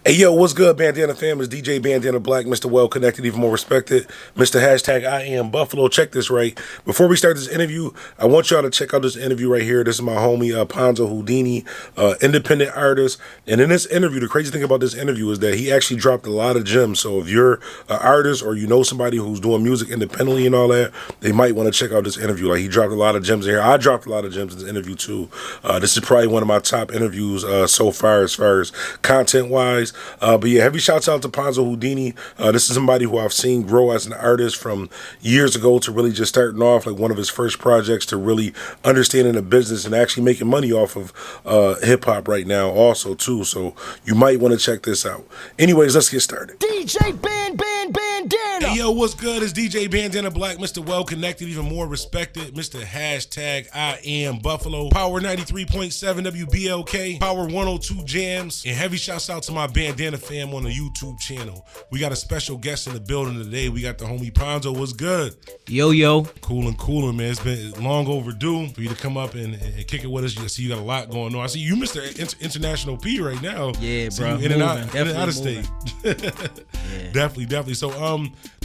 Hey yo, what's good, Bandana fam? It's DJ Bandana Black, Mr. Well Connected, even more respected, Mr. Hashtag I am Buffalo. Check this right. Before we start this interview, I want y'all to check out this interview right here. This is my homie Ponzo Houdini, independent artist. And in this interview, the crazy thing about this interview is that he actually dropped a lot of gems. So if you're an artist or you know somebody who's doing music independently and all that, they might want to check out this interview. Like, he dropped a lot of gems in here. I dropped a lot of gems in this interview too. This is probably one of my top interviews so far as content wise. But yeah, heavy shouts out to Ponzo Houdini. This is somebody who I've seen grow as an artist from years ago to really just starting off, like one of his first projects, to really understanding the business and actually making money off of hip hop right now also too. So you might want to check this out. Anyways, let's get started. DJ Bandana. Hey yo, what's good? It's DJ Bandana Black, Mr. Well Connected, even more respected, Mr. Hashtag I am Buffalo, Power 93.7 WBLK, Power 102 Jams, and heavy shouts out to my Bandana fam on the YouTube channel. We got a special guest in the building today. We got the homie Ponzo. What's good? Yo. Coolin', man. It's been long overdue for you to come up and kick it with us. I see you got a lot going on. I see you Mr. International P right now. Yeah, see bro. You in and out of state. Yeah. Definitely. So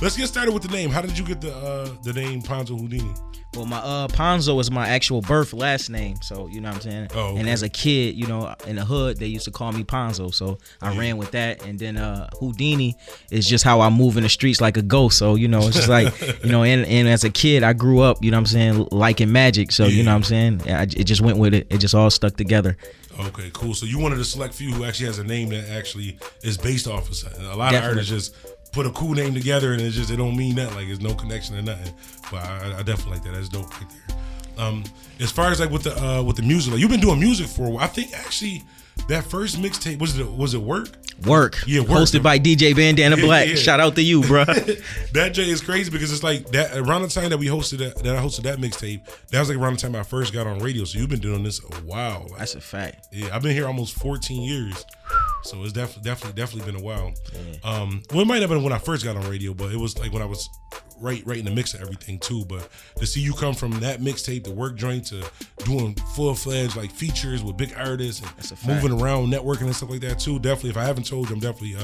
let's get started with the name. How did you get the name Ponzo Houdini? Well, my Ponzo is my actual birth last name, so you know what I'm saying. Oh, okay. And as a kid, you know, in the hood, they used to call me Ponzo, so I ran with that. And then Houdini is just how I move in the streets like a ghost. So you know, it's just like you know. And as a kid, I grew up, you know what I'm saying, liking magic. So you know what I'm saying. It just went with it. It just all stuck together. Okay, cool. So you one of the select few who actually has a name that actually is based off of something. A lot of artists just put a cool name together and it don't mean nothing. Like, there's no connection or nothing. But I definitely like that. That's dope right there. As far as like with the music, like, you've been doing music for a while. I think actually that first mixtape was it Work? Work. Yeah, Work. Hosted by DJ Bandana Black. Yeah. Shout out to you, bro. That J is crazy because it's like that around the time that I hosted that mixtape, that was like around the time I first got on radio. So you've been doing this a while. Like, That's a fact. Yeah, I've been here almost 14 years. So it's definitely been a while. Yeah. Well, it might have been when I first got on radio, but it was like when I was right in the mix of everything too. But to see you come from that mixtape, the Work joint, to doing full-fledged like features with big artists and moving around, networking and stuff like that too. Definitely, if I haven't told you, I'm definitely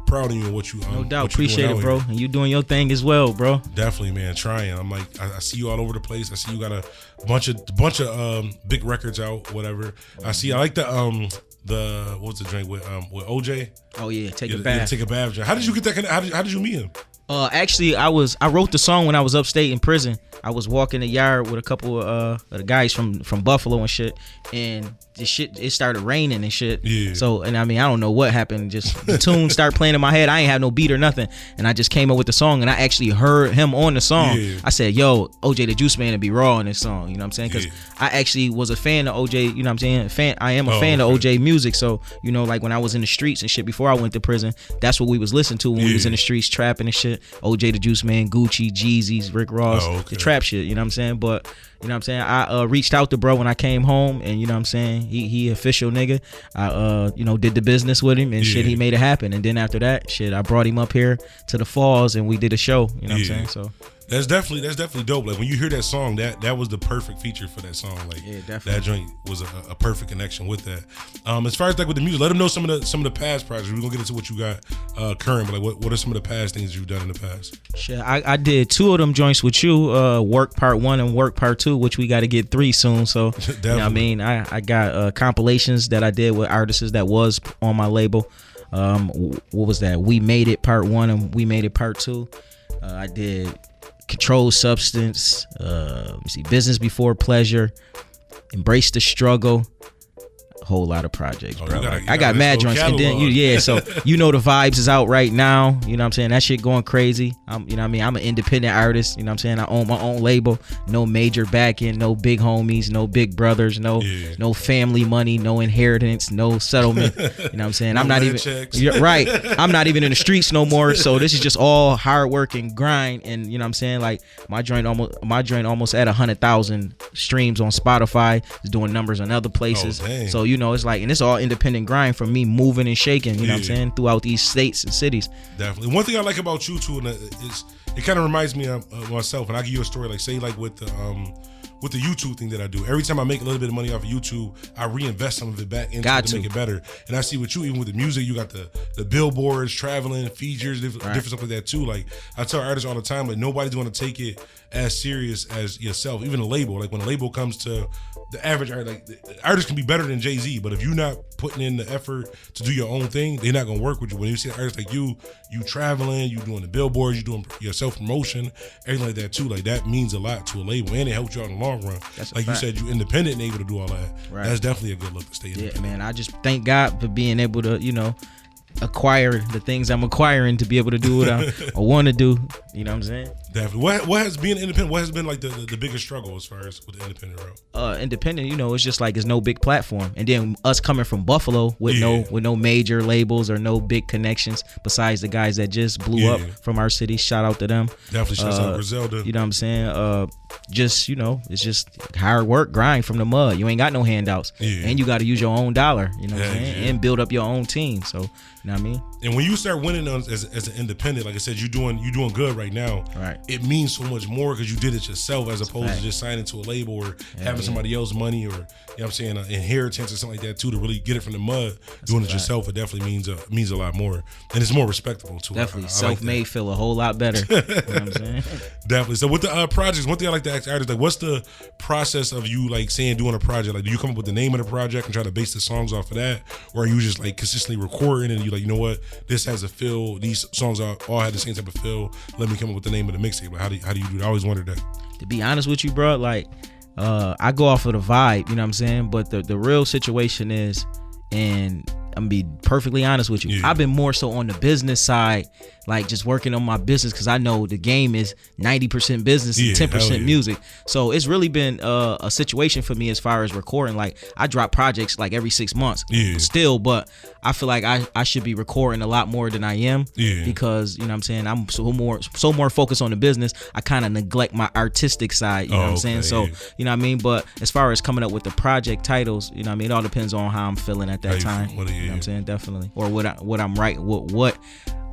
proud of you and what you. No doubt, what you appreciate doing it, bro. here. And you doing your thing as well, bro. Definitely, man. Trying. I'm like, I see you all over the place. I see you got a bunch of big records out. Whatever. I like the what's the drink with OJ? Oh yeah, take a bath. Take a bath. Drink. How did you get that? How did you meet him? Actually, I wrote the song when I was upstate in prison. I was walking the yard with a couple of the guys from Buffalo and shit, and it started raining and shit. Yeah. So, and I mean, I don't know what happened. Just the tune started playing in my head. I ain't have no beat or nothing, and I just came up with the song, and I actually heard him on the song. Yeah. I said, "Yo, OJ the Juice Man to be raw in this song." You know what I'm saying? Because Yeah. I actually was a fan of OJ. You know what I'm saying? I am a fan of OJ music. So you know, like when I was in the streets and shit before I went to prison, that's what we was listening to when we was in the streets trapping and shit. OJ the Juice Man, Gucci, Jeezys, Rick Ross, the trap shit. You know what I'm saying? But you know what I'm saying? I reached out to bro when I came home, and you know what I'm saying? He official nigga. I did the business with him and shit. He made it happen. And then after that, shit, I brought him up here to the Falls and we did a show. You know what I'm saying? So that's definitely dope. Like when you hear that song, that was the perfect feature for that song. Like definitely. That joint was a perfect connection with that. As far as like with the music, let them know some of the past projects. We're gonna get into what you got current, but like what are some of the past things you've done in the past? Shit, I did 2 of them joints with you, Work Part 1 and Work Part 2, which we got to get 3 soon. So you know what I mean, I got compilations that I did with artists that was on my label. What was that? We Made It Part 1 and We Made It Part 2. I did Controlled Substance, Business Before Pleasure, Embrace the Struggle, a whole lot of projects, bro. I got mad joints, and then so you know the vibes is out right now. You know what I'm saying? That shit going crazy. You know what I mean? I'm an independent artist. You know what I'm saying? I own my own label. No major backing, no big homies, no big brothers, no family money, no inheritance, no settlement. You know what I'm saying? I'm not even right. I'm not even in the streets no more. So this is just all hard work and grind. And you know what I'm saying? Like my joint almost at 100,000 streams on Spotify. It's doing numbers on other places. So you know, it's like, and it's all independent grind from me moving and shaking, you know what I'm saying, throughout these states and cities. Definitely. One thing I like about you too, and is it kind of reminds me of myself, and I'll give you a story, like say like with the with the YouTube thing that I do. Every time I make a little bit of money off of YouTube, I reinvest some of it back into it to make it better. And I see with you, even with the music, you got the billboards, traveling, features, different stuff like that too. Like I tell artists all the time, like nobody's going to take it as serious as yourself. Even a label, like when a label comes to the average artist, like the artist can be better than Jay-Z, but if you're not putting in the effort to do your own thing, they're not gonna work with you. When you see an artist like you traveling, you doing the billboards, you doing your self-promotion, everything like that too, like that means a lot to a label, and it helps you out in the long run. Like you said, you independent and able to do all that. Right. That's definitely a good look to stay independent. Yeah, man, I just thank God for being able to, acquire the things I'm acquiring to be able to do what I want to do. You know what I'm saying? Definitely. What has been independent? What has been like the biggest struggle as far as with the independent route? Independent, it's just like it's no big platform, and then us coming from Buffalo with no major labels or no big connections besides the guys that just blew up from our city. Shout out to them. Definitely shout out Griselda. You know what I'm saying? It's just hard work, grind from the mud. You ain't got no handouts, and you got to use your own dollar. You know what I'm saying? And build up your own team. So you know what I mean? And when you start winning as an independent, like I said, you're doing good right now. Right. It means so much more because you did it yourself as opposed to just signing to a label or having somebody else's money or, you know what I'm saying, an inheritance or something like that too, to really get it from the mud. Doing it yourself, it definitely means a lot more. And it's more respectable too. Definitely. Self-made like feel a whole lot better. You know what I'm saying? Definitely. So with the projects, one thing I like to ask artists, like what's the process of you like saying doing a project? Like do you come up with the name of the project and try to base the songs off of that? Or are you just like consistently recording and you like, you know what, this has a feel, these songs all had the same type of feel, let me come up with the name of the mixtape. Like how do you do that? I always wondered that. To be honest with you, bro, like I go off of the vibe, you know what I'm saying? But the real situation is, and I'm gonna be perfectly honest with you, I've been more so on the business side, like just working on my business, because I know the game is 90% business and 10% music. So it's really been a situation for me as far as recording. Like I drop projects like every 6 months still, but I feel like I should be recording a lot more than I am because, you know what I'm saying, I'm so more focused on the business. I kind of neglect my artistic side, you know what I'm saying? So, you know what I mean? But as far as coming up with the project titles, you know what I mean, it all depends on how I'm feeling at that time. You know what I'm saying? Definitely. Or what I'm right, what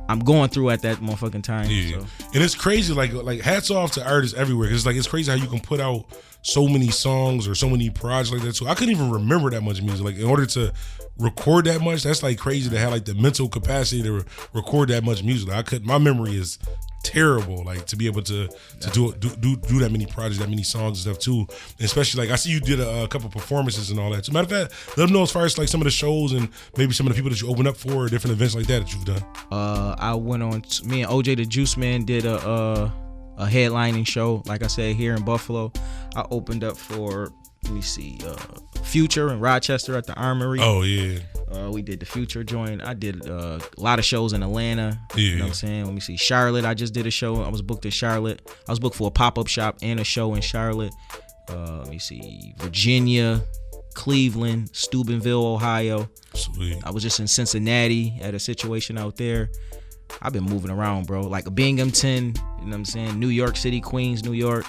I'm going through at that motherfucking time. So. And it's crazy, like hats off to artists everywhere. Cause it's crazy how you can put out so many songs or so many projects like that. So I couldn't even remember that much music. Like in order to record that much, that's like crazy to have like the mental capacity to record that much music. Like, my memory is terrible, like to be able to do that many projects, that many songs and stuff too. And especially like I see you did a couple performances and all that. So matter of fact, let them know as far as like some of the shows and maybe some of the people that you open up for, or different events like that you've done. I went on. Me and OJ the Juice Man did a headlining show. Like I said, here in Buffalo, I opened up for. Let me see, Future in Rochester at the Armory. Oh yeah. We did the Future joint. I did a lot of shows in Atlanta. You know what I'm saying? Let me see, Charlotte. I just did a show. I was booked in Charlotte. I was booked for a pop-up shop and a show in Charlotte. Let me see, Virginia, Cleveland, Steubenville, Ohio. Sweet. I was just in Cincinnati at a situation out there. I've been moving around, bro. Like Binghamton, you know what I'm saying? New York City, Queens, New York.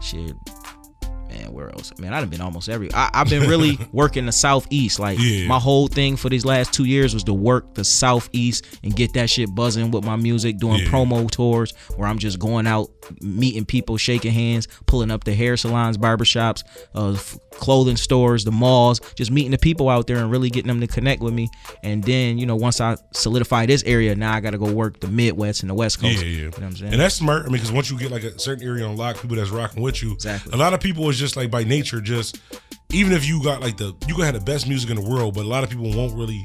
Shit. Man, where else? Man, I done been almost I've been really working the Southeast. Like my whole thing for these last 2 years was to work the Southeast and get that shit buzzing with my music, doing promo tours where I'm just going out, meeting people, shaking hands, pulling up the hair salons, barbershops, clothing stores, the malls, just meeting the people out there and really getting them to connect with me. And then, once I solidify this area, now I got to go work the Midwest and the West Coast. You know what I'm saying? And that's smart. I mean, because once you get like a certain area on lock, people that's rocking with you, exactly. A lot of people is just like by nature, just even if you got like you can have the best music in the world, but a lot of people won't really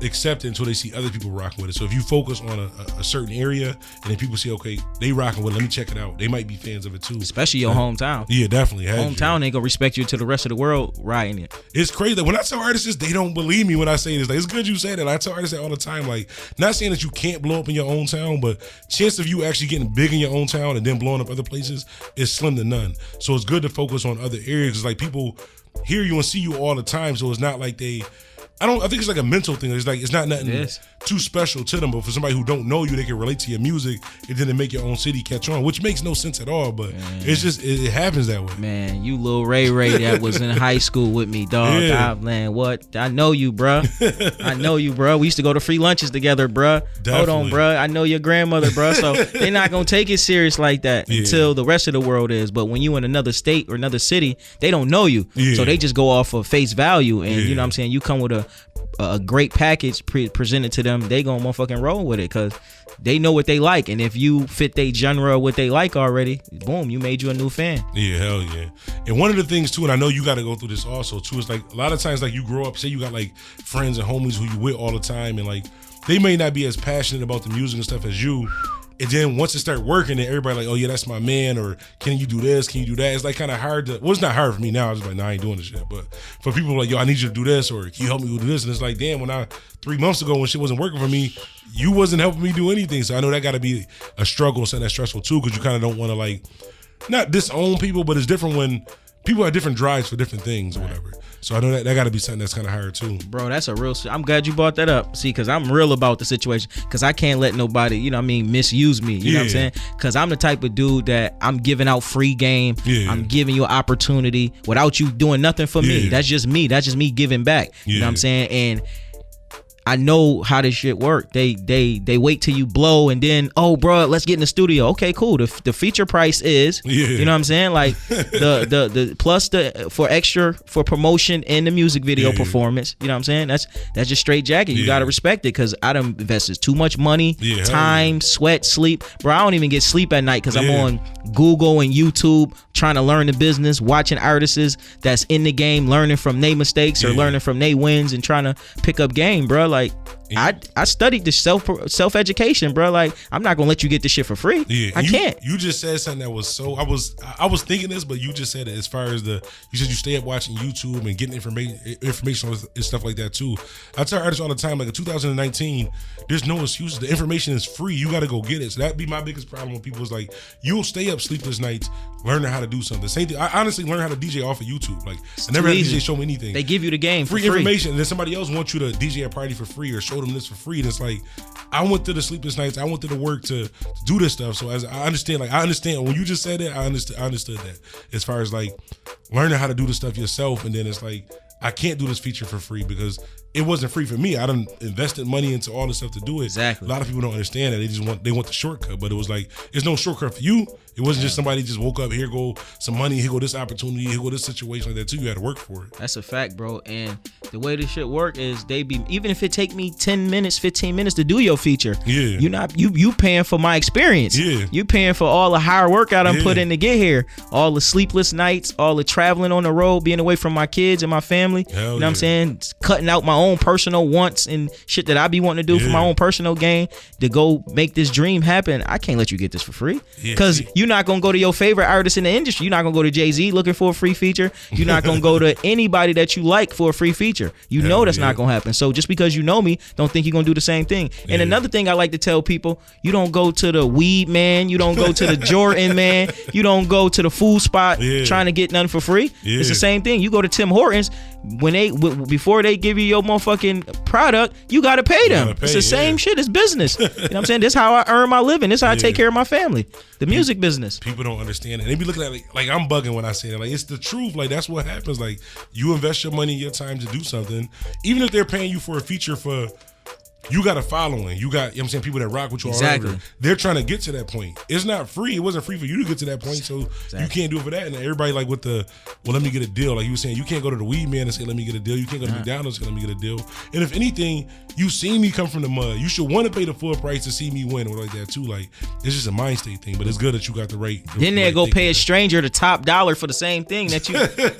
accept it until they see other people rocking with it. So if you focus on a certain area and then people see, okay, they rocking with it, let me check it out, they might be fans of it too. Especially your hometown. Yeah, definitely. Hometown ain't gonna respect you to the rest of the world riding it. It's crazy. When I tell artists this, they don't believe me when I say this. Like, it's good you say that. I tell artists that all the time. Like, not saying that you can't blow up in your own town, but chance of you actually getting big in your own town and then blowing up other places is slim to none. So it's good to focus on other areas. It's like people hear you and see you all the time, so it's not like I think it's like a mental thing. It's like it's not nothing too special to them. But for somebody who don't know you, they can relate to your music and then make your own city catch on, which makes no sense at all. But it's just it happens that way. Man, you Lil Ray that was in high school with me, dog. Yeah. Man, what? I know you, bruh. I know you, bruh. We used to go to free lunches together, bruh. Definitely. Hold on, bruh. I know your grandmother, bruh. So they're not gonna take it serious like that until the rest of the world is. But when you in another state or another city, they don't know you, so they just go off of face value. And you know what I'm saying? You come with a great package presented to them, they gonna motherfucking roll with it because they know what they like. And if you fit their genre, what they like already, boom, you made you a new fan. Yeah, hell yeah. And one of the things too, and I know you got to go through this also too, is like a lot of times like you grow up, say you got like friends and homies who you with all the time, and like they may not be as passionate about the music and stuff as you. And then once it start working, then everybody like, oh yeah, that's my man, or can you do this? Can you do that? It's like kind of hard to, well, it's not hard for me now. I was like, nah, I ain't doing this shit. But for people like, yo, I need you to do this, or can you help me with this? And it's like, damn, 3 months ago when shit wasn't working for me, you wasn't helping me do anything. So I know that got to be a struggle, something that's stressful too, because you kind of don't want to like, not disown people, but it's different when people have different drives for different things or whatever. So I know that got to be something that's kind of hard too. Bro, that's a real, I'm glad you brought that up. See, because I'm real about the situation, because I can't let nobody, you know what I mean, misuse me. You know what I'm saying? Because I'm the type of dude that I'm giving out free game. I'm giving you an opportunity without you doing nothing for me. That's just me. That's just me giving back. You know what I'm saying? And I know how this shit work. They wait till you blow and then, oh bro, let's get in the studio. Okay, cool. The feature price is, you know what I'm saying? Like the plus the for extra for promotion in the music video performance. You know what I'm saying? That's just straight jacket. You gotta respect it because I done invested too much money, time, sweat, sleep. Bro, I don't even get sleep at night because I'm on Google and YouTube trying to learn the business, watching artists that's in the game, learning from their mistakes or learning from their wins and trying to pick up game, bro. Like I studied the self education, bro. Like I'm not gonna let you get this shit for free. I can't. You just said something that was so. I was thinking this, but you just said it as far as you said you stay up watching YouTube and getting information and stuff like that too. I tell artists all the time, like in 2019, there's no excuses. The information is free. You got to go get it. So that'd be my biggest problem when people is like, you'll stay up sleepless nights learning how to do something. Same thing. I honestly learned how to DJ off of YouTube. Like I never had a DJ show me anything. They give you the game for free information, and then somebody else wants you to DJ a party for free or show them this for free. And it's like, I went through the sleepless nights. I went through the work to do this stuff. So as I understand when you just said it, I understood that as far as like learning how to do the stuff yourself. And then it's like, I can't do this feature for free because it wasn't free for me. I done invested money into all this stuff to do it. Exactly. A lot of people don't understand that. They want the shortcut, but it was like, there's no shortcut for you. It wasn't just somebody just woke up, here go some money, here go this opportunity, here go this situation like that too. You had to work for it. That's a fact, bro. And the way this shit work is even if it take me 10 minutes, 15 minutes to do your feature, you paying for my experience. You paying for all the hard work I done put in to get here. All the sleepless nights, all the traveling on the road, being away from my kids and my family. You know what I'm saying? Cutting out my own personal wants and shit that I be wanting to do for my own personal gain to go make this dream happen. I can't let you get this for free. Because you're not going to go to your favorite artist in the industry. You're not going to go to Jay-Z looking for a free feature. You're not going to go to anybody that you like for a free feature. You know that's not going to happen. So just because you know me, don't think you're going to do the same thing. And another thing I like to tell people, you don't go to the weed man. You don't go to the Jordan man. You don't go to the food spot trying to get nothing for free. It's the same thing. You go to Tim Hortons, before they give you your motherfucking product, you got to pay them. It's the same shit as business. You know what I'm saying? This is how I earn my living. This is how I take care of my family. The music business. People don't understand it. They be looking at it like I'm bugging when I say that. Like, it's the truth. Like, that's what happens. Like, you invest your money and your time to do something. Even if they're paying you for a feature for, you got a following. You got, you know what I'm saying, people that rock with you all over. They're trying to get to that point. It's not free. It wasn't free for you to get to that point, so you can't do it for that. And everybody like with the, well, let me get a deal. Like you were saying, you can't go to the weed man and say, let me get a deal. You can't go to McDonald's and say, let me get a deal. And if anything, you seen me come from the mud. You should want to pay the full price to see me win or like that too. Like, it's just a mind state thing, but it's good that you got the right. Then they'll go pay a stranger the top dollar for the same thing that you,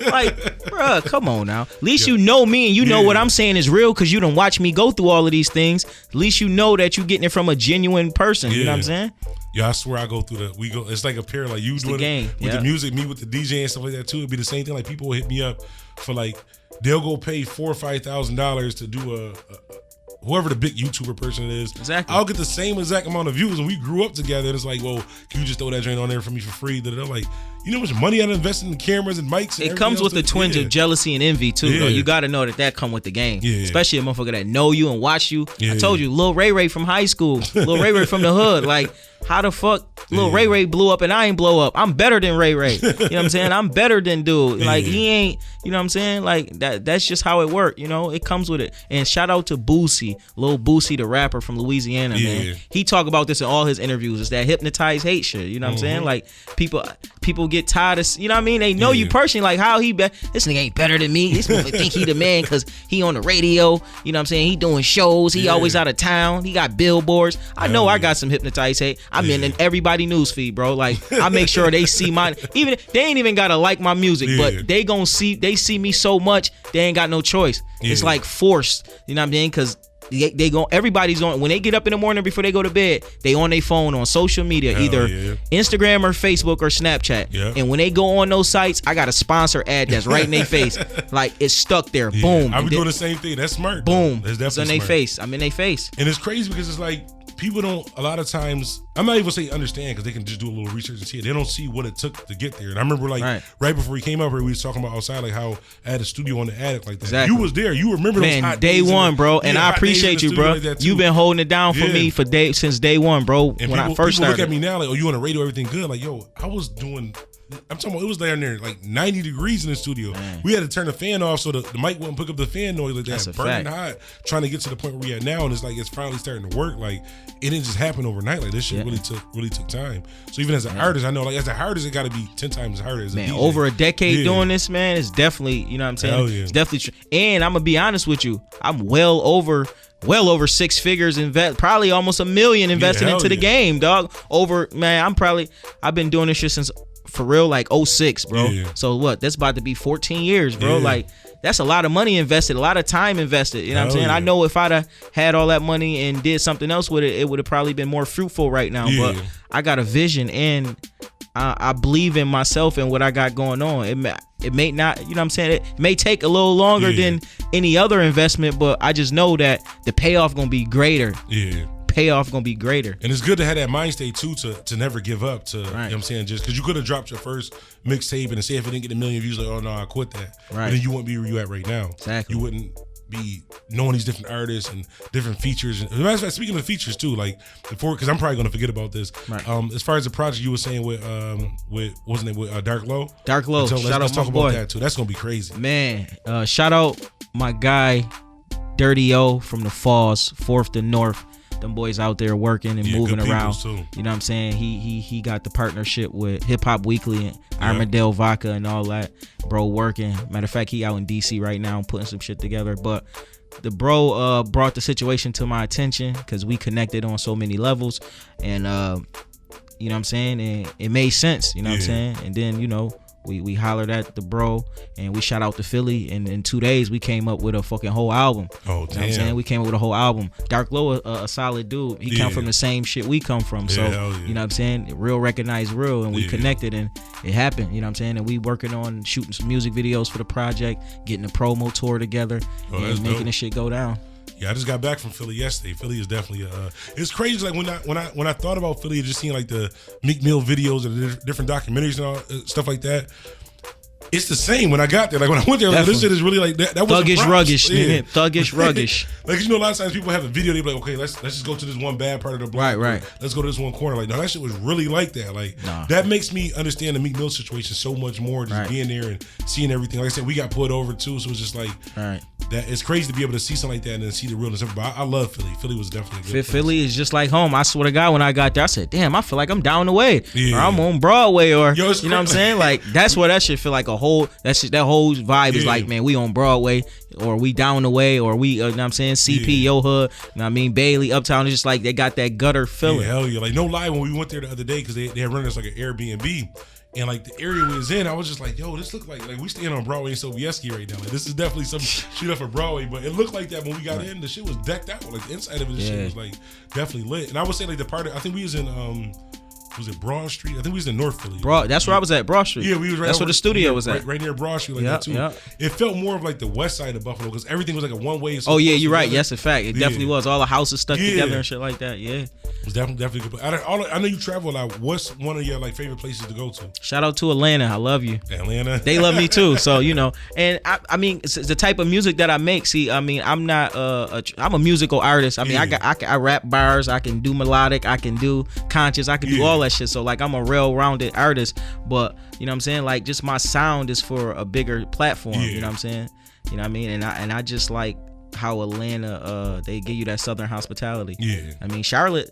like, bruh, come on now. At least you know me and you know what I'm saying is real because you done watch me go through all of these things. At least you know that you getting it from a genuine person. You know what I'm saying? Yeah, I swear I go through it's like a pair, like you doing it with the music, me with the DJ and stuff like that too. It'd be the same thing. Like people will hit me up for like, they'll go pay $4,000 or $5,000 to do whoever the big YouTuber person is. Exactly. I'll get the same exact amount of views, and we grew up together. And it's like, well, can you just throw that joint on there for me for free? They're like, you know how much money I invested in cameras and mics? And it comes with the twinge of jealousy and envy too. Though. You got to know that come with the game. Especially a motherfucker that know you and watch you. I told you, Lil Ray Ray from high school, Lil Ray Ray from the hood. Like, how the fuck Lil Ray Ray blew up and I ain't blow up? I'm better than Ray Ray. You know what I'm saying? I'm better than dude. Like, he ain't. You know what I'm saying? Like, that's just how it worked. You know, it comes with it. And shout out to Boosie, Lil Boosie, the rapper from Louisiana, man. He talk about this in all his interviews. It's that hypnotized hate shit. You know what I'm saying? Like, people get tired of, you know what I mean? They know you personally, like, how this nigga ain't better than me. This motherfucker think he the man because he on the radio. You know what I'm saying? He doing shows. He always out of town. He got billboards. I know I got some hypnotized hate. I'm in everybody news feed, bro. Like, I make sure they see mine. Even they ain't even gotta like my music, but they see me so much, they ain't got no choice. It's like forced. You know what I mean? Because they go. Everybody's on when they get up in the morning before they go to bed. They on their phone on social media, either Instagram or Facebook or Snapchat. And when they go on those sites, I got a sponsor ad that's right in their face. Like, it's stuck there. Boom. I be doing the same thing. That's smart. Boom. That's definitely it's in their face. I'm in their face. And it's crazy because it's like, people don't, a lot of times, I'm not even saying understand because they can just do a little research and see it. They don't see what it took to get there. And I remember right before we came up here, we was talking about outside, like how I had a studio on the attic like that. Exactly. You was there. You remember those hot day days one, bro. And I appreciate you, bro. Like You've been holding it down for me since day one, bro. And when I first started. People look at me now like, oh, you on the radio, everything good. Like, yo, I was doing... I'm talking about, it was down there like 90 degrees in the studio. Man. We had to turn the fan off so the mic wouldn't pick up the fan noise like that. Burning hot, trying to get to the point where we at now, and it's like it's finally starting to work. Like, it didn't just happen overnight. Like, this shit really took time. So even as an artist, I know, like, as an artist, it got to be 10 times harder as a DJ. Over a decade doing this, man, it's definitely, you know what I'm saying? It's definitely true. And I'm gonna be honest with you, I'm well over 6 figures probably almost $1 million invested into the game, dog. I've been doing this shit since, for real, like 06, bro. So what? That's about to be 14 years, bro. Like, that's a lot of money invested, a lot of time invested. You know what I'm saying? I know if I'd have had all that money and did something else with it, it would have probably been more fruitful right now. But I got a vision, and I believe in myself and what I got going on. It may not, you know what I'm saying? It may take a little longer than any other investment, but I just know that the payoff gonna be greater. Payoff gonna be greater. And it's good to have that mind state too, to never give up, to you know what I'm saying, just because you could have dropped your first mixtape and say if it didn't get 1 million views, like, oh no, I quit that. But then you wouldn't be where you at right now. Exactly. You wouldn't be knowing these different artists and different features. And as a matter of fact, speaking of features too, like before, because I'm probably gonna forget about this. As far as the project you were saying with wasn't it with Dark Low? Dark Low. Let's talk about that too. That's gonna be crazy. Man, shout out my guy Dirty O from the Falls, 4th to North. Them boys out there working and moving around. Too. You know what I'm saying? He got the partnership with Hip Hop Weekly and Armadale Vodka and all that. Bro working. Matter of fact, he out in DC right now putting some shit together. But the bro brought the situation to my attention because we connected on so many levels. And you know what I'm saying? And it made sense. You know what I'm saying? And then, you know, we hollered at the bro and we shot out to Philly, and in 2 days we came up with a fucking whole album. Oh, damn. You know what I'm saying? We came up with a whole album. Dark Low, a solid dude. He come from the same shit we come from. So, you know what I'm saying? Real recognized real, and we connected, and it happened. You know what I'm saying? And we working on shooting some music videos for the project, getting a promo tour together, and making this shit go down. Yeah, I just got back from Philly yesterday. Philly is definitely it's crazy. Like when I thought about Philly, just seeing like the Meek Mill videos and the different documentaries and all stuff like that. It's the same when I got there. Like when I went there, like, this shit is really like that. That was thuggish, ruggish, nigga. Thuggish, ruggish. Like, you know, a lot of times people have a video. They be like, okay, let's just go to this one bad part of the block. Right. Let's go to this one corner. Like, no, that shit was really like that. Like, that makes me understand the Meek Mill situation so much more. Just being there and seeing everything. Like I said, we got pulled over too, so it's just like that. It's crazy to be able to see something like that and then see the realness of it. But I love Philly. Philly was definitely a good place. Philly is just like home. I swear to God, when I got there, I said, damn, I feel like I'm down the way, or I'm on Broadway, or you know what I'm saying? Like, that's what that shit feel like. That whole vibe is like, man, we on Broadway, or we down the way, or we, you know what I'm saying, CP, Yo Hood, you know what I mean, Bailey, Uptown. It's just like they got that gutter feeling. Yeah, hell yeah. Like, no lie, when we went there the other day, because they had rented us like an Airbnb, and like the area we was in, I was just like, yo, this look like we staying on Broadway and Sobieski right now. Like, this is definitely some shit up for Broadway, but it looked like that when we got in. The shit was decked out. Like, the inside of it, the shit was like definitely lit. And I would say like the part, I think we was in was it Broad Street? I think we was in North Philly. That's where I was at, Broad Street. Yeah, we was right. That's where the studio was at. Right near Broad Street, like that too. Yep. It felt more of like the west side of Buffalo because everything was like a one way. Oh yeah, you're right. Yes, in fact, it definitely was. All the houses stuck together and shit like that. Yeah, it was definitely good. I know you travel a lot. What's one of your like favorite places to go to? Shout out to Atlanta. I love you. Atlanta. They love me too. So and I mean, it's the type of music that I make. See, I mean, I'm not I'm a musical artist. I mean, I rap bars. I can do melodic. I can do conscious. I can do all that shit. So like, I'm a well-rounded artist. But you know what I'm saying? Like, just my sound is for a bigger platform. You know what I'm saying? You know what I mean? And I just like how Atlanta they give you that southern hospitality. Yeah. I mean, Charlotte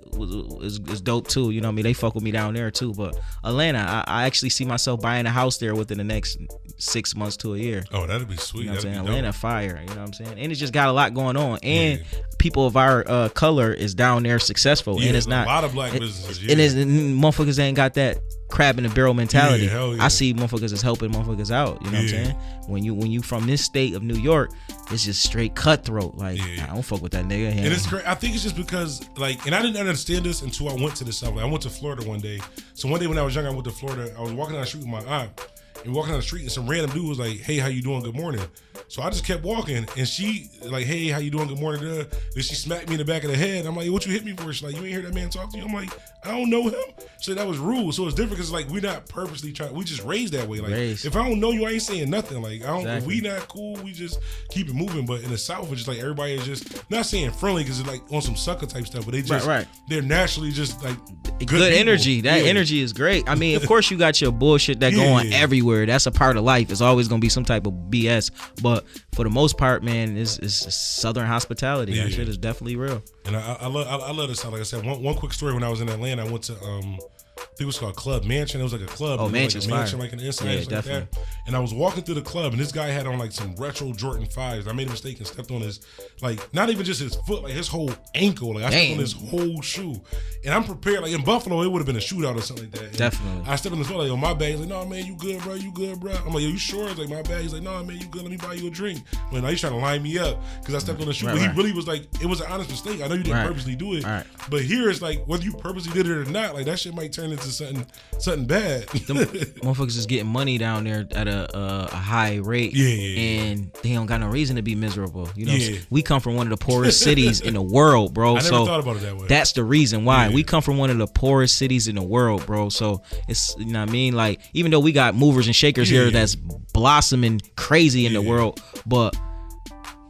is dope too. You know what I mean? They fuck with me down there too. But Atlanta, I actually see myself buying a house there within the next 6 months to a year. Oh, that'd be sweet. You know what I'm saying? Atlanta fire. You know what I'm saying? And it's just got a lot going on. And people of our color is down there successful. And it's not a lot of black businesses. And motherfuckers ain't got that crab in the barrel mentality. Yeah. I see motherfuckers as helping motherfuckers out. You know what I'm saying? When you from this state of New York, it's just straight cutthroat. Like, I don't fuck with that nigga. And it's great. I think it's just because, like, and I didn't understand this until I went to the South. Like, I went to Florida one day. So one day when I was younger, I went to Florida. I was walking down the street with my aunt. And walking down the street, and some random dude was like, "Hey, how you doing? Good morning." So I just kept walking, and she like, "Hey, how you doing? Good morning." Then she smacked me in the back of the head. I'm like, "What you hit me for?" She's like, "You ain't hear that man talk to you?" I'm like, "I don't know him." She said that was rude. So it's different because like we're not purposely trying. We just raised that way. Like if I don't know you, I ain't saying nothing. Like I don't. Exactly. If we not cool, we just keep it moving. But in the South, it's just like everybody is just not saying friendly because it's like on some sucker type stuff. But they just they're naturally just like good energy. That energy is great. I mean, of course you got your bullshit that going everywhere. That's a part of life. It's always gonna be some type of BS, but for the most part, man, it's Southern hospitality. That shit is definitely real. And I love this. Like I said, one quick story. When I was in Atlanta, I went to I think it was called Club Mansion. It was like a club. Oh, Mansion's like a mansion, fire. like an inside, like that. And I was walking through the club, and this guy had on like some retro Jordan 5s. I made a mistake and stepped on his, like, not even just his foot, like his whole ankle. Like I stepped on his whole shoe. And I'm prepared. Like in Buffalo, it would have been a shootout or something like that. And definitely. I stepped on his foot, like, yo, my bag. He's like, no, man, you good, bro? You good, bro? I'm like, yo, you sure? He's like, my bag. He's like, no, man, you good? Let me buy you a drink. Well, now he's trying to line me up because I stepped on the shoe. But he really was like, it was an honest mistake. I know you didn't purposely do it. But here it's like, whether you purposely did it or not, like that shit might turn into something bad. Them motherfuckers is getting money down there at a high rate, and they don't got no reason to be miserable. You know, we come from one of the poorest cities in the world, bro. I never thought about it that way. That's the reason why we come from one of the poorest cities in the world, bro. So it's, you know what I mean, like, even though we got movers and shakers here that's blossoming crazy in the world, but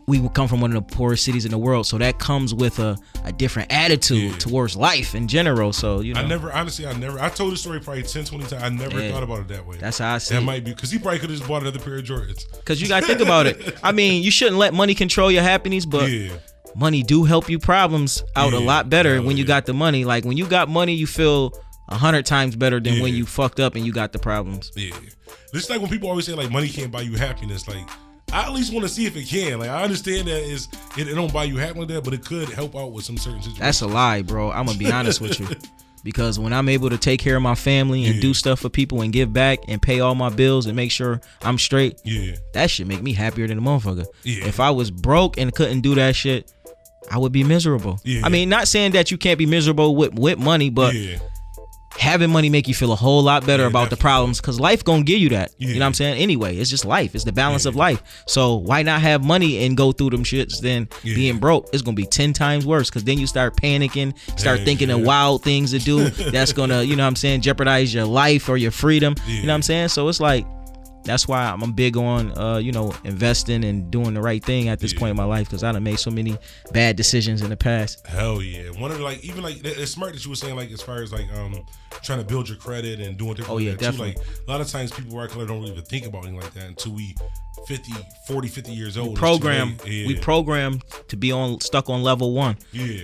we would come from one of the poorest cities in the world, so that comes with a different attitude towards life in general. So, you know, I told the story probably 10, 20 times. I never thought about it that way. That's how I see it. That might be because he probably could have just bought another pair of Jordans. Because you gotta think about it. I mean, you shouldn't let money control your happiness, but money do help you problems out a lot better when you got the money. Like when you got money, you feel 100 times better than when you fucked up and you got the problems. It's like when people always say like money can't buy you happiness. Like, I at least want to see if it can. Like, I understand that it don't buy you happiness, like that, but it could help out with some certain situations. That's a lie, bro. I'm gonna be honest with you. Because when I'm able to take care of my family and do stuff for people and give back and pay all my bills and make sure I'm straight, that shit make me happier than a motherfucker. If I was broke and couldn't do that shit, I would be miserable. I mean, not saying that you can't be miserable with money, but having money make you feel a whole lot better about the problems, because life gonna give you that. You know what I'm saying? Anyway, it's just life. It's the balance of life. So why not have money and go through them shits than being broke? It's gonna be 10 times worse, because then you start panicking, start thinking of wild things to do that's gonna, you know what I'm saying, jeopardize your life or your freedom. You know what I'm saying? So it's like, that's why I'm big on, you know, investing and doing the right thing at this point in my life, because I done made so many bad decisions in the past. Hell yeah. One of the, like, even like, it's smart that you were saying, like, as far as like trying to build your credit and doing different like that definitely. too. Like, a lot of times people our color don't really even think about anything like that until we 50 years old. We program to be stuck on level 1.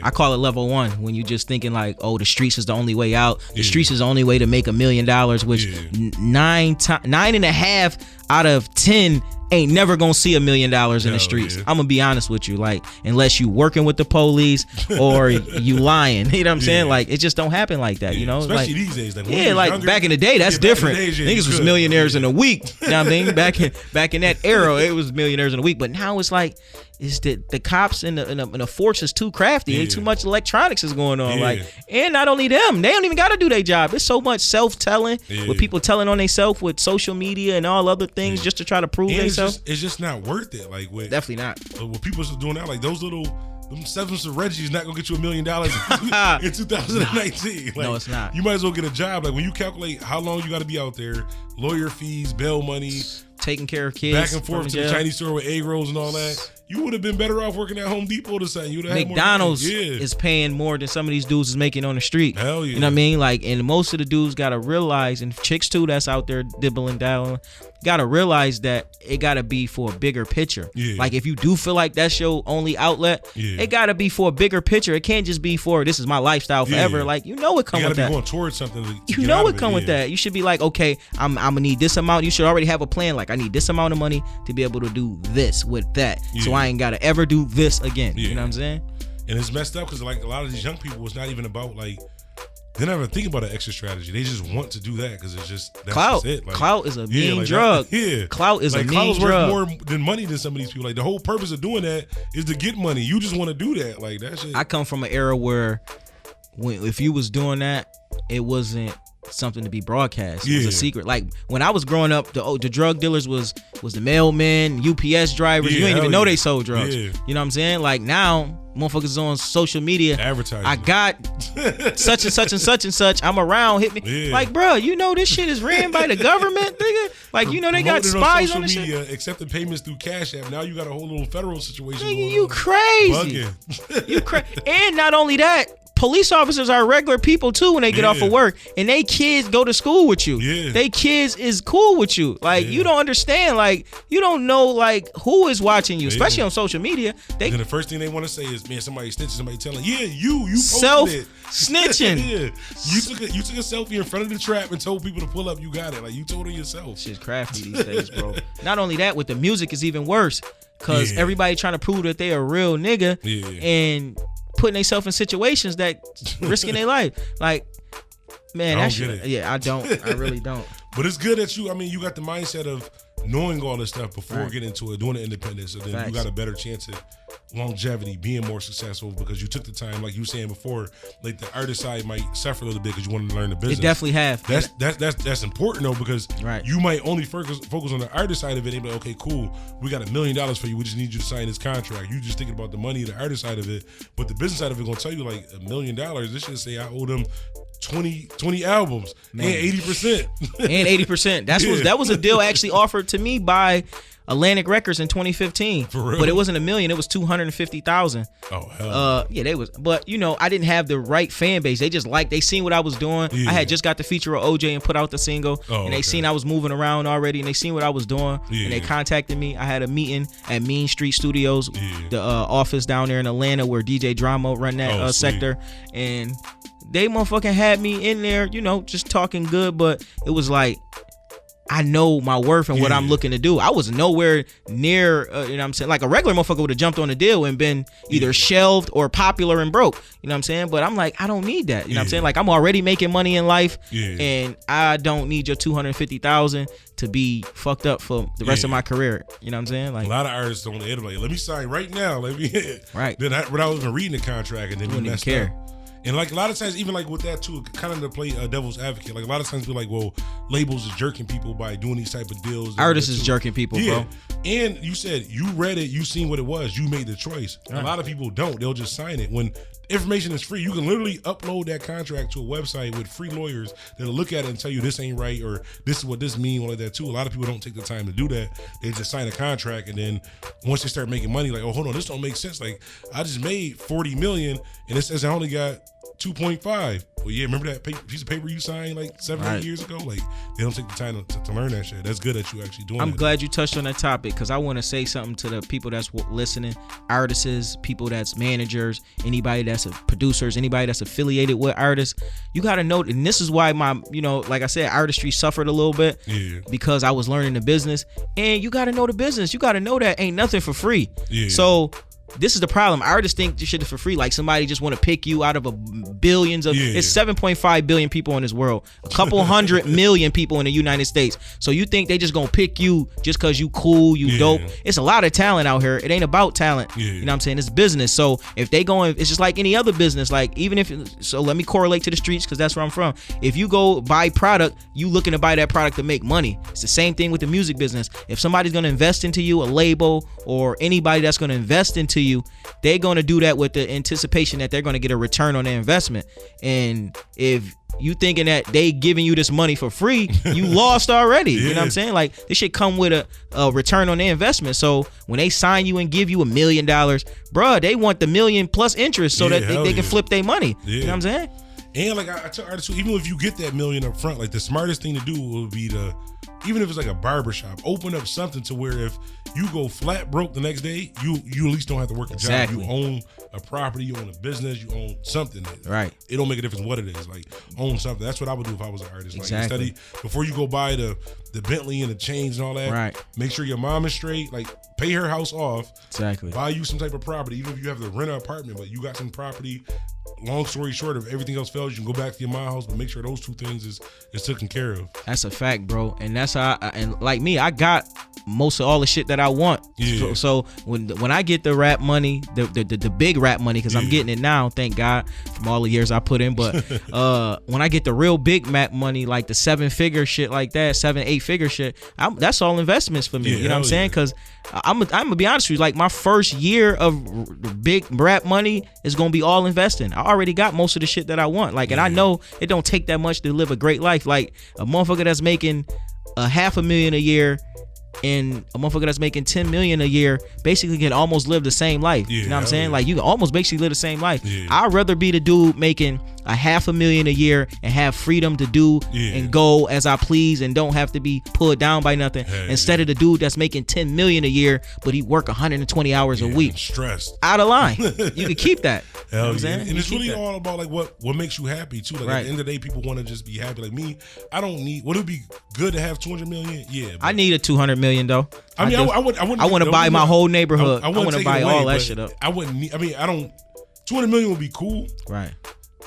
I call it level 1 when you just thinking like, oh, the streets is the only way out. The streets is the only way to make $1 million, which 9.5 out of 10 ain't never gonna see $1 million in the streets. I'm gonna be honest with you, like, unless you working with the police or you lying. You know what I'm saying? Like, it just don't happen like that. You know, especially like, these days. Like, like younger, back in the day, that's different. Niggas was millionaires in a week. You know what I mean? Back in that era, it was millionaires in a week. But now it's like, is that the cops and the force is too crafty. Yeah. Too much electronics is going on. Yeah. Like, and not only them, they don't even got to do their job. There's so much self-telling with people telling on themselves with social media and all other things just to try to prove themselves. It's just not worth it. Like, definitely not. What people are doing now, like those little. Them Sevens of Reggie is not gonna get you $1 million in 2019. Like, no, it's not. You might as well get a job. Like when you calculate how long you got to be out there, lawyer fees, bail money, taking care of kids, back and forth to the Chinese store with egg rolls and all that. You would have been better off working at Home Depot or something. You'd have McDonald's had more money. is paying more than some of these dudes is making on the street. Hell yeah. You know what I mean? Like, and most of the dudes gotta realize, and chicks too that's out there dibbling down, gotta realize that it gotta be for a bigger picture. Yeah. Like if you do feel like that's your only outlet, it gotta be for a bigger picture. It can't just be for this is my lifestyle forever. Like it come with that. You gotta be going towards something. It come with that. You should be like, okay, I'm gonna need this amount. You should already have a plan. Like I need this amount of money to be able to do this with that. So I ain't gotta ever do this again. You know what I'm saying? And it's messed up because like a lot of these young people, it's not even about like they never think about an exit strategy. They just want to do that because it's just that's clout. Just it. Like, clout is a mean drug. Clout is like, a mean drug. Clout is worth more than money than some of these people. Like the whole purpose of doing that is to get money. You just want to do that. Like that shit. I come from an era where if you was doing that, it wasn't something to be broadcast. It was a secret. Like when I was growing up, the drug dealers was the mailmen, UPS drivers. You ain't even know they sold drugs. You know what I'm saying? Like now, motherfuckers on social media advertising. I got such and such and such and such. I'm around. Hit me. Like, bro, you know this shit is ran by the government, nigga. Like, you know they got spies on this shit. Accepting payments through Cash App. Now you got a whole little federal situation. Nigga, you crazy. You and not only that, police officers are regular people too when they get off of work, and they kids go to school with you. They kids is cool with you. Like you don't understand. Like you don't know like who is watching you, especially on social media. And the first thing they want to say is, "Man, somebody snitching, somebody telling." You self posted it. Snitching. You took a selfie in front of the trap and told people to pull up. You got it. Like you told it yourself. Shit's crafty these days, bro. Not only that, with the music is even worse because everybody trying to prove that they a real nigga and putting themselves in situations that risking their life. Like, man, that shit. Yeah, I don't. I really don't. But it's good that you got the mindset of knowing all this stuff before getting into it, doing it independent. So then you got a better chance at longevity, being more successful because you took the time, like you were saying before, like the artist side might suffer a little bit because you wanted to learn the business. It definitely have. That's important though, because you might only focus on the artist side of it and be like, okay, cool, we got $1 million for you. We just need you to sign this contract. You just thinking about the money, the artist side of it, but the business side of it gonna tell you like $1 million. This should say I owe them 20 albums. Man. And 80%. And 80%. That was a deal actually offered to me by Atlantic Records in 2015. For real? But it wasn't $1 million, it was $250,000. Oh hell. Yeah, they was, but I didn't have the right fan base. They just they seen what I was doing. I had just got the feature of OJ and put out the single, and they seen I was moving around already, and they seen what I was doing, and they contacted me. I had a meeting at Mean Street Studios, the office down there in Atlanta where DJ Drama run that sector, and they motherfucking had me in there, just talking good, but it was like, I know my worth and what I'm looking to do. I was nowhere near, you know what I'm saying? Like a regular motherfucker would have jumped on the deal and been either shelved or popular and broke. You know what I'm saying? But I'm like, I don't need that. You know what I'm saying? Like I'm already making money in life and I don't need your $250,000 to be fucked up for the rest of my career. You know what I'm saying? Like a lot of artists don't like, let me sign right now. Let me Then without even reading the contract and then we messed up. And like a lot of times, even like with that too, kind of to play devil's advocate, like a lot of times we're like, well, labels is jerking people by doing these type of deals. Artists is jerking people, bro. And you said you read it, you seen what it was, you made the choice. A lot of people don't. They'll just sign it. When information is free, you can literally upload that contract to a website with free lawyers that'll look at it and tell you this ain't right or this is what this means, all of that too. A lot of people don't take the time to do that. They just sign a contract and then once they start making money, like, oh, hold on, this don't make sense. Like I just made $40 million and it says I only got 2.5. Well, yeah, remember that piece of paper you signed like 7-8 years ago? Like they don't take the time to learn that shit. That's good that you actually doing. I'm glad you touched on that topic because I want to say something to the people that's listening, artists, people that's managers, anybody that's producers, anybody that's affiliated with artists. You got to know, and this is why my, like I said, artistry suffered a little bit because I was learning the business. And you got to know the business. You got to know that ain't nothing for free. So this is the problem. Artists think this shit is for free. Like somebody just want to pick you out of a billions of. It's 7.5 billion people in this world. A couple 100 million people in the United States. So you think they just gonna pick you just cause you cool, you dope? It's a lot of talent out here. It ain't about talent. You know what I'm saying? It's business. So if they going, it's just like any other business. Like even if, so let me correlate to the streets because that's where I'm from. If you go buy product, you looking to buy that product to make money. It's the same thing with the music business. If somebody's gonna invest into you, a label or anybody that's gonna invest into you, they're gonna do that with the anticipation that they're gonna get a return on their investment. And if you thinking that they giving you this money for free, you lost already. You know what I'm saying? Like this shit come with a return on their investment. So when they sign you and give you $1 million, bruh, they want the million plus interest so that they can flip their money. You know what I'm saying? And like I tell artists, even if you get that million up front, like the smartest thing to do would be to, even if it's like a barbershop, open up something to where if you go flat broke the next day, you at least don't have to work a job. You own a property, you own a business, you own something. Right. It don't make a difference what it is. Like own something. That's what I would do if I was an artist. Like instead of, before you go buy the Bentley and the chains and all that, make sure your mom is straight. Like pay her house off. Buy you some type of property, even if you have to rent an apartment, but you got some property. Long story short, if everything else fails, you can go back to your mom's house, but make sure those two things is taken care of. That's a fact, bro. And that's how and like me, I got most of all the shit that I want. So when I get the rap money, the big rap money, because I'm getting it now, thank God, from all the years I put in. But when I get the real big Mac money, like the 7-figure shit like that, 7-8-figure shit, that's all investments for me. You know what I'm saying? Because I'm gonna be honest with you, like my first year of big rap money is gonna be all investing. I already got most of the shit that I want. Like, and I know it don't take that much to live a great life. Like a motherfucker that's making $500,000 a year and a motherfucker that's making 10 million a year basically can almost live the same life. You know what I'm saying? Like you can almost basically live the same life. I'd rather be the dude making $500,000 a year and have freedom to do and go as I please and don't have to be pulled down by nothing, instead of the dude that's making 10 million a year but he work 120 hours a week, stressed, out of line. You can keep that. You know what I'm saying? And it's really all about like what makes you happy too. Like at the end of the day, people want to just be happy. Like me, I don't need. Would it be good to have 200 million? Yeah, I need a 200 million though. I mean, I want to buy my whole neighborhood. I want to buy all that shit up. I wouldn't need. I mean, I don't. 200 million would be cool, right?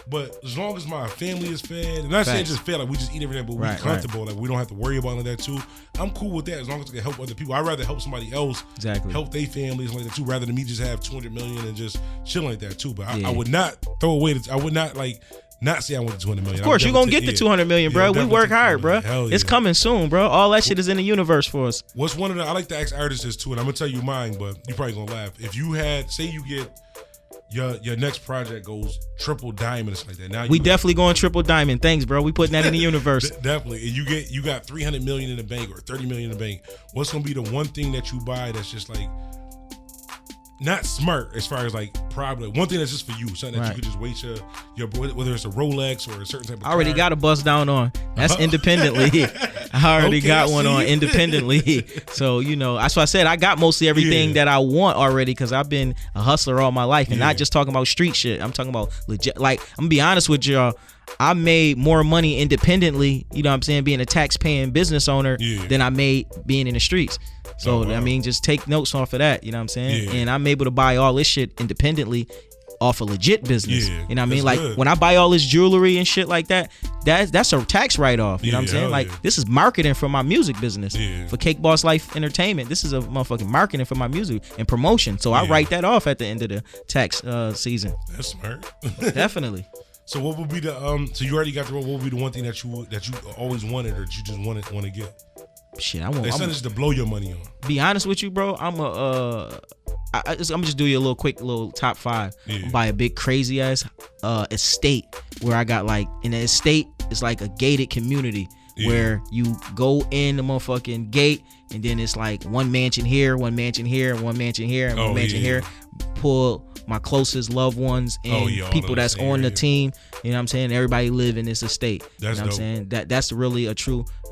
But as long as my family is fed, and not saying just fed, like we just eat every day, but we're comfortable, like we don't have to worry about all that too. I'm cool with that as long as I can help other people. I'd rather help somebody else help their families like that too, rather than me just have 200 million and just chilling like that too. But I would not throw away. I would not like. Not say I want the 200 million. Of course, you're going to get the 200 million, bro. We work hard, bro. It's coming soon, bro. All that shit is in the universe for us. What's one of the, I like to ask artists this too, and I'm going to tell you mine, but you're probably going to laugh. If you had, say you get, your next project goes triple diamond or something like that. Now we definitely going triple diamond. Thanks, bro. We putting that in the universe. Definitely. And you got 300 million in the bank or 30 million in the bank. What's going to be the one thing that you buy that's just like, not smart as far as like probably one thing that's just for you, something that you could just wait your whether it's a Rolex or a certain type of I already got a bust down on. That's independently. I already got one on independently. So, you know, that's why I said I got mostly everything that I want already because I've been a hustler all my life and not just talking about street shit. I'm talking about legit. Like, I'm gonna be honest with y'all. I made more money independently, you know what I'm saying, being a tax-paying business owner than I made being in the streets. So, I mean, just take notes off of that, you know what I'm saying? And I'm able to buy all this shit independently off a legit business. You know what I mean? Like, when I buy all this jewelry and shit like that, that's a tax write-off, you know what I'm saying? Like, this is marketing for my music business, for Cake Boss Life Entertainment. This is a motherfucking marketing for my music and promotion. So I write that off at the end of the tax season. That's smart. Definitely. So what would be the so you already got the role. What would be the one thing that you always wanted or that you just want to get? Shit, I want. It's not just to blow your money on. Be honest with you, bro. I'm just do you a little quick top 5. Buy a big crazy ass estate where I got like in the estate it's like a gated community where you go in the motherfucking gate and then it's like one mansion here, one mansion here, one mansion here, and one mansion here. Pull my closest loved ones and people that's on the team, you know what I'm saying? Everybody live in this estate. That's you know what I'm saying? That's really a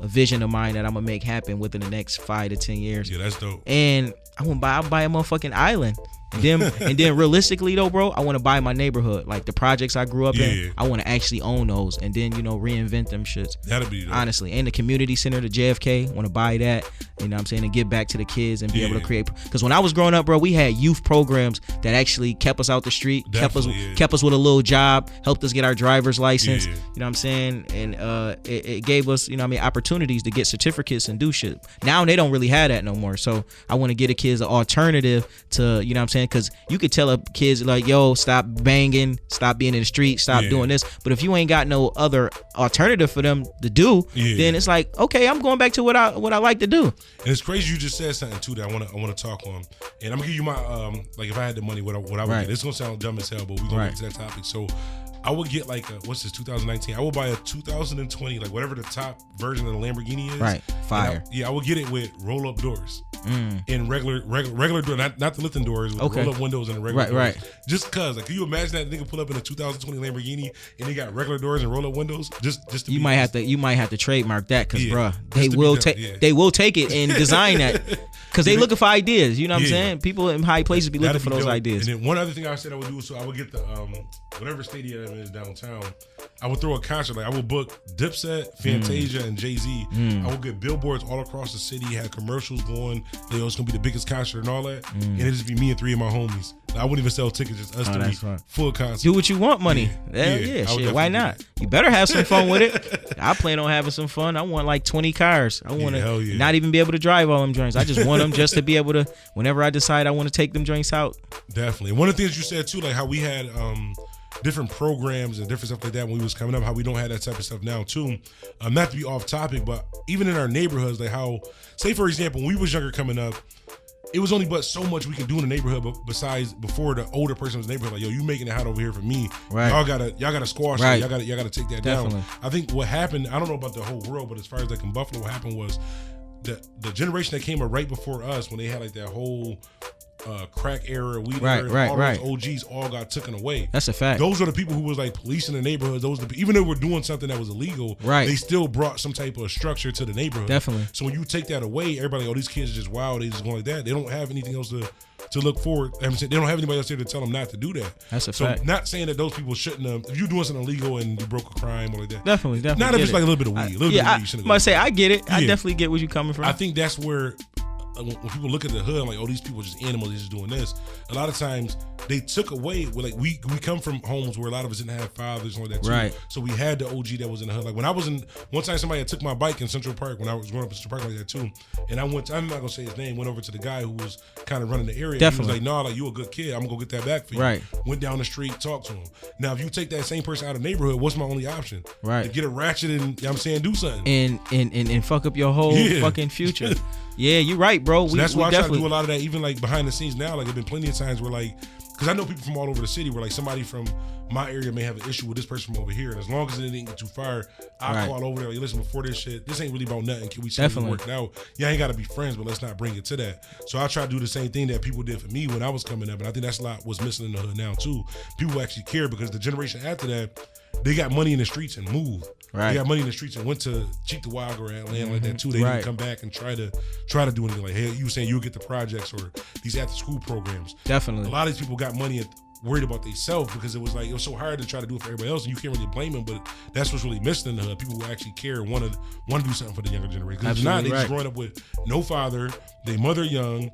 vision of mine that I'm gonna make happen within the next 5 to 10 years. Yeah, that's dope. And I'll buy a motherfucking island And then realistically though, bro, I want to buy my neighborhood. Like the projects I grew up in, I want to actually own those and then, reinvent them shits. That'll be dope. Honestly. And the community center, the JFK, want to buy that, you know what I'm saying, and give back to the kids and be able to create. Because when I was growing up, bro, we had youth programs that actually kept us out the street, kept us with a little job, helped us get our driver's license, you know what I'm saying? And it gave us, opportunities to get certificates and do shit. Now they don't really have that no more. So I want to get the kids an alternative to, you know what I'm saying? Because you could tell a kids like, yo, stop banging, stop being in the street, stop doing this. But if you ain't got no other alternative for them to do, then it's like, okay, I'm going back to what I like to do. And it's crazy you just said something too that I want to talk on. And I'm gonna give you my like if I had the money, what I would get. It's gonna sound dumb as hell, but we're gonna get to that topic. So I would get like what's this 2019? I would buy a 2020, like whatever the top version of the Lamborghini is. Right, fire. I would get it with roll up doors and regular door, not the lifting doors, with roll up windows and the regular doors. Right. Just cause, like, can you imagine that nigga pull up in a 2020 Lamborghini and they got regular doors and roll up windows? Just to you might have to trademark that, cause bruh, they will take it and design that. Cause they looking for ideas, you know what I'm saying? People in high places be looking for those ideas. And then one other thing I said I would do, so I would get the whatever stadium is downtown, I would throw a concert. Like I would book Dipset, Fantasia, and Jay-Z. I would get billboards all across the city, had commercials going. It's gonna be the biggest concert and all that. And it'd just be me and 3 of my homies. I wouldn't even sell tickets, just us 3, full concert. Do what you want, money. Yeah, shit. Why not? You better have some fun with it. I plan on having some fun. I want like 20 cars. I want to not even be able to drive all them joints. I just want them just to be able to, whenever I decide I want to take them joints out. Definitely. One of the things you said too, like how we had different programs and different stuff like that when we was coming up, how we don't have that type of stuff now too. Not to be off topic, but even in our neighborhoods, like how, say for example, when we was younger coming up, it was only but so much we can do in the neighborhood, but besides before the older person was in the neighborhood, like, yo, you making it hot over here for me. Right. Y'all gotta squash it. Y'all gotta take that down. I think what happened, I don't know about the whole world, but as far as like in Buffalo, what happened was the generation that came up right before us, when they had like that whole crack era, weed era, all those OGs all got taken away. That's a fact. Those are the people who was like policing the neighborhoods. Even though we're doing something that was illegal, they still brought some type of structure to the neighborhood. Definitely. So when you take that away, everybody, these kids are just wild. They just going like that. They don't have anything else to look forward. They don't have anybody else here to tell them not to do that. That's a fact. So not saying that those people shouldn't have. If you're doing something illegal and you broke a crime or like that, definitely. Not if it's like a little bit of weed. I get it. I definitely get where you're coming from. I think that's where, when people look at the hood, like, oh, these people are just animals, they're just doing this. A lot of times they took away, like we come from homes where a lot of us didn't have fathers and all that too. Right. So we had the OG that was in the hood. Like when I was one time somebody had took my bike in Central Park when I was growing up in Central Park like that too. And I'm not gonna say his name, went over to the guy who was kind of running the area. Definitely. He was like, nah, like, you a good kid, I'm gonna go get that back for you. Right. Went down the street, talked to him. Now if you take that same person out of the neighborhood, what's my only option? Right. To get a ratchet and, you know what I'm saying, do something. And fuck up your whole fucking future. Yeah, you're right, bro. So that's why I try to do a lot of that, even like behind the scenes now. Like, there's been plenty of times where, like, because I know people from all over the city where, like, somebody from my area may have an issue with this person from over here, and as long as it didn't get too far, I'll call over there. Like, listen, before this shit, this ain't really about nothing. Can we see it work out? Yeah, I ain't got to be friends, but let's not bring it to that. So I try to do the same thing that people did for me when I was coming up, and I think that's a lot what's missing in the hood now too. People actually care, because the generation after that, they got money in the streets and moved. Right. They got money in the streets and went to Cheek the Wild or land like that too. They didn't come back and try to do anything. Like, hey, you were saying you'll get the projects or these after school programs. Definitely. A lot of these people got money and worried about themselves, because it was so hard to try to do it for everybody else, and you can't really blame them. But that's what's really missing in the hood. People who actually care and want to do something for the younger generation. Because if not, they just growing up with no father, their mother young,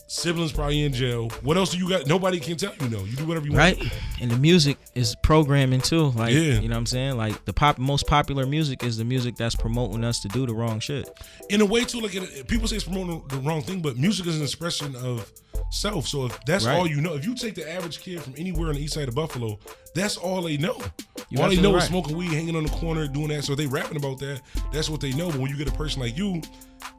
siblings probably in jail. What else do you got? Nobody can tell you no. You do whatever you want. Right. And the music is programming too. Like, you know what I'm saying? Like, the most popular music is the music that's promoting us to do the wrong shit. In a way too, like, people say it's promoting the wrong thing, but music is an expression of self. So if that's all you know, if you take the average kid from anywhere on the east side of Buffalo, that's all they know. All they know is smoking weed, hanging on the corner, doing that. So if they rapping about that, that's what they know. But when you get a person like you,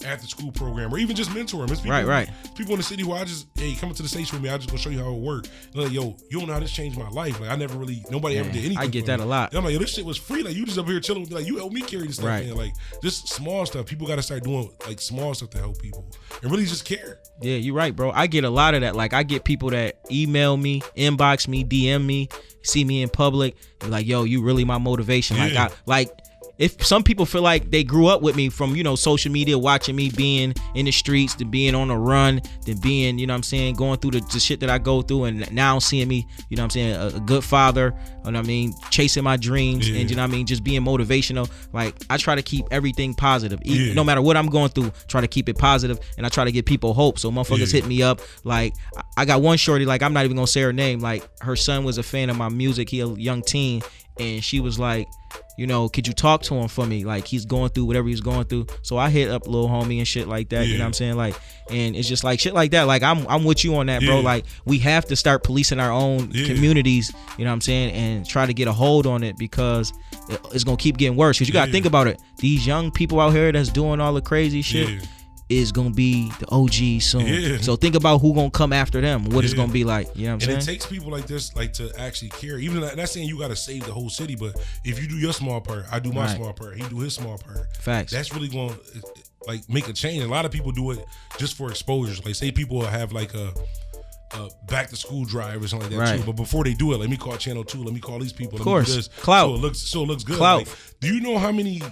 after school program, or even just mentor them, it's people, people in the city who hey, come to the station with me, I just gonna show you how it works. Like, yo, you don't know how this changed my life. Like, nobody ever did anything. I get that a lot. And I'm like, yo, this shit was free. Like, you just up here chilling with me. Like, you helped me carry this stuff. Man. Like, just small stuff. People gotta start doing like small stuff to help people and really just care. Yeah, you're right, bro. I get a lot of that. Like, I get people that email me, inbox me, DM me, see me in public, and like, yo, you really my motivation. Like, if some people feel like they grew up with me from, you know, social media, watching me being in the streets, then being on the run, then being, you know what I'm saying, going through the shit that I go through, and now seeing me, you know what I'm saying, a good father, you know what I mean, chasing my dreams, and you know what I mean, just being motivational. Like, I try to keep everything positive. No matter what I'm going through, try to keep it positive, and I try to give people hope. So motherfuckers hit me up. Like, I got one shorty, like, I'm not even gonna say her name. Like, her son was a fan of my music. He a young teen, and she was like, you know, could you talk to him for me? Like, he's going through whatever he's going through. So I hit up little homie and shit like that. You know what I'm saying? Like, and it's just like shit like that. Like, I'm with you on that, bro. Like, we have to start policing our own communities, you know what I'm saying, and try to get a hold on it, because it's gonna keep getting worse. Because you gotta think about it. These young people out here that's doing all the crazy shit is gonna be the OG soon. So think about who gonna come after them. What it's gonna be like. You know what I'm saying? And it takes people like this, like, to actually care. Even not saying you gotta save the whole city, but if you do your small part, I do my small part, he do his small part. Facts. That's really gonna, like, make a change. A lot of people do it just for exposures. Like, say people have like a back to school drive or something like that too. But before they do it, let me call Channel 2. Let me call these people. Of course, this, clout. So it looks good. Clout. Like, do you know how many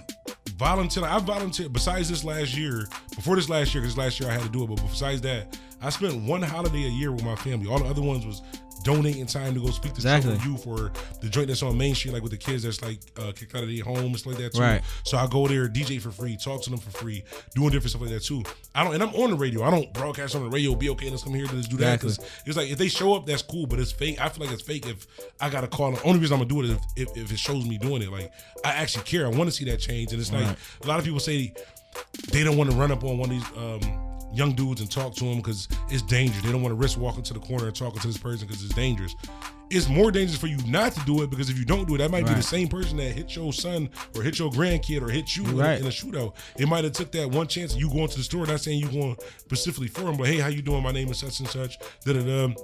volunteer? I volunteered besides this last year. Before this last year, because last year I had to do it. But besides that, I spent one holiday a year with my family. All the other ones was donating time to go speak to children youth, or the joint that's on Main Street, like with the kids that's like kicked out of their homes, like that too. So I go there, DJ for free, talk to them for free, doing different stuff like that too. And I'm on the radio. I don't broadcast on the radio. Be okay, let's come here to just do that. Because it's like, if they show up, that's cool, but it's fake. I feel like it's fake if I gotta call them. Only reason I'm gonna do it is if it shows me doing it. Like, I actually care. I want to see that change. And it's like, a lot of people say they don't want to run up on one of these young dudes and talk to them because it's dangerous. They don't want to risk walking to the corner and talking to this person because it's dangerous. It's more dangerous for you not to do it, because if you don't do it, that might be the same person that hit your son or hit your grandkid or hit you in a shootout. It might have took that one chance of you going to the store, not saying you going specifically for him, but hey, how you doing? My name is such and such.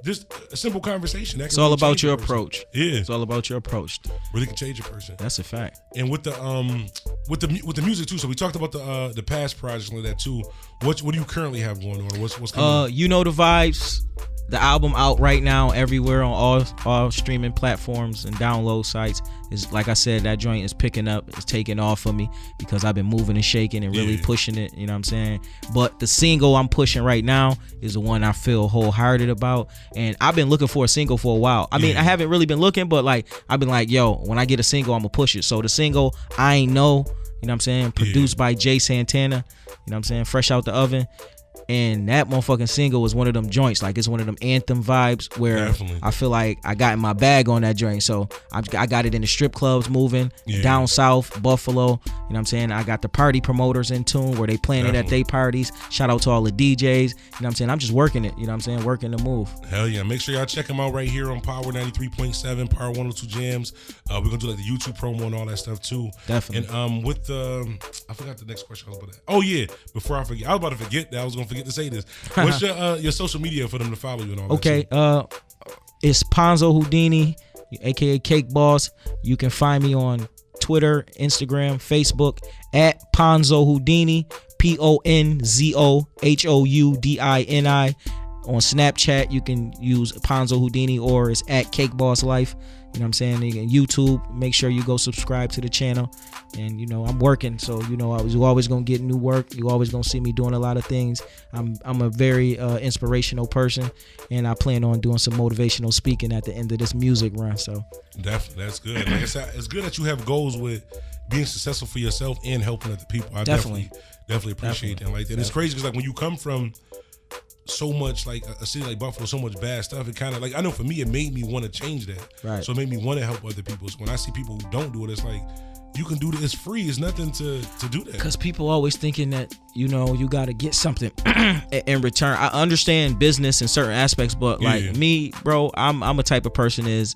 Just a simple conversation. It's all about your approach. It's all about your approach. Really can change a person. That's a fact. And with the music too. So we talked about the past projects and that too. What do you currently have going on? What's coming on? You know the vibes. The album out right now everywhere on all streaming platforms and download sites. Is, like I said, that joint is picking up. It's taking off for me because I've been moving and shaking and really pushing it. You know what I'm saying? But the single I'm pushing right now is the one I feel wholehearted about. And I've been looking for a single for a while. I mean, I haven't really been looking, but like, I've been like, yo, when I get a single, I'm gonna push it. So the single, I Ain't Know, you know what I'm saying? Produced by Jay Santana, you know what I'm saying? Fresh out the oven. And that motherfucking single was one of them joints. Like, it's one of them anthem vibes where I feel like I got in my bag on that joint. So I got it in the strip clubs moving, down south, Buffalo. You know what I'm saying? I got the party promoters in tune where they playing it at their parties. Shout out to all the DJs. You know what I'm saying? I'm just working it. You know what I'm saying? Working the move. Hell yeah. Make sure y'all check them out right here on Power 93.7, Power 102 Jams. We're going to do like the YouTube promo and all that stuff too. Definitely. And with the, I forgot the next question I was about to. Oh yeah. Before I forget, I was about to forget that I was going to forget to say this. What's your social media for them to follow you and all that? Okay, it's Ponzo Houdini, aka Cake Boss. You can find me on Twitter, Instagram, Facebook at Ponzo Houdini, PONZOHOUDINI. On Snapchat, you can use Ponzo Houdini, or it's at Cake Boss Life. You know what I'm saying? And YouTube, make sure you go subscribe to the channel. And, you know, I'm working. So, you know, you always going to get new work. You always going to see me doing a lot of things. I'm a very inspirational person. And I plan on doing some motivational speaking at the end of this music run. So definitely, that's good. Like I said, it's good that you have goals with being successful for yourself and helping other people. I definitely appreciate that. Like that. It's crazy because, like, when you come from so much, like a city like Buffalo, so much bad stuff, it kind of, like, I know for me, it made me want to change that. Right. So it made me want to help other people. So when I see people who don't do it, it's like, you can do it. It's free. It's nothing to do that. Because people always thinking that, you know, you got to get something in return. I understand business in certain aspects, but like me, bro, I'm a type of person is,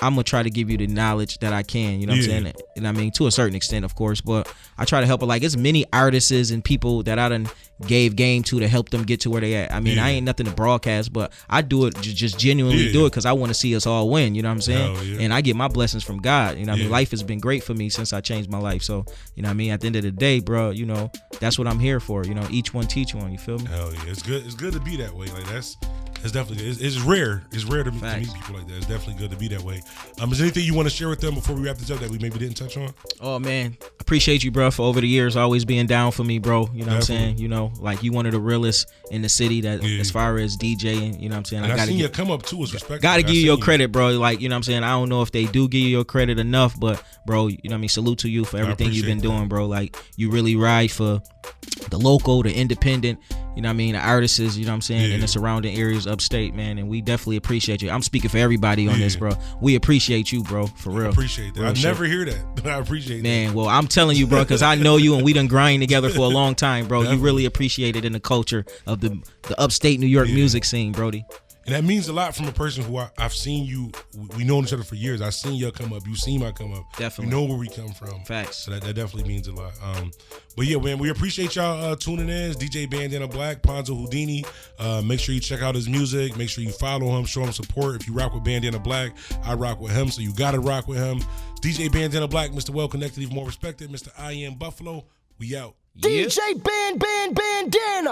I'm going to try to give you the knowledge that I can, you know what I'm saying? And I mean, to a certain extent, of course, but I try to help. Like, it's many artists and people that I done gave game to help them get to where they at. I mean, I ain't nothing to broadcast, but I do it, just genuinely do it because I want to see us all win, you know what I'm saying? And I get my blessings from God, you know what I mean? Life has been great for me since I changed my life. So, you know what I mean? At the end of the day, bro, you know, that's what I'm here for. You know, each one teach one, you feel me? Hell yeah. It's good to be that way. Like, that's It's definitely good. It's rare. It's rare to meet people like that. It's definitely good to be that way. Is there anything you want to share with them before we wrap this up that we maybe didn't touch on? Oh man, appreciate you, bro, for over the years always being down for me, bro. You know what I'm saying? You know, like you one of the realest in the city that as far as DJing, you know what I'm saying? And I seen you come up too was respectful. Gotta give you your credit, bro. Like, you know what I'm saying? I don't know if they do give you your credit enough, but bro, you know what I mean? Salute to you for everything you've been doing, bro. Like you really ride for the local, the independent, you know what I mean, the artists, you know what I'm saying, in the surrounding areas upstate, man, and we definitely appreciate you. I'm speaking for everybody on this, bro. We appreciate you, bro, for real. I appreciate that. I never hear that. I appreciate that. Man, well, I'm telling you, bro, because I know you and we done grind together for a long time, bro. You really appreciate it in the culture of the upstate New York music scene, Brody. And that means a lot from a person who I've seen you. We known each other for years. I've seen you come up. You've seen my come up. Definitely. You know where we come from. Facts. So that definitely means a lot. But yeah, man, we appreciate y'all tuning in. It's DJ Bandana Black, Ponzo Houdini. Make sure you check out his music. Make sure you follow him, show him support. If you rock with Bandana Black, I rock with him. So you got to rock with him. DJ Bandana Black, Mr. Well Connected, even more respected. Mr. I Am Buffalo. We out. DJ Bandana.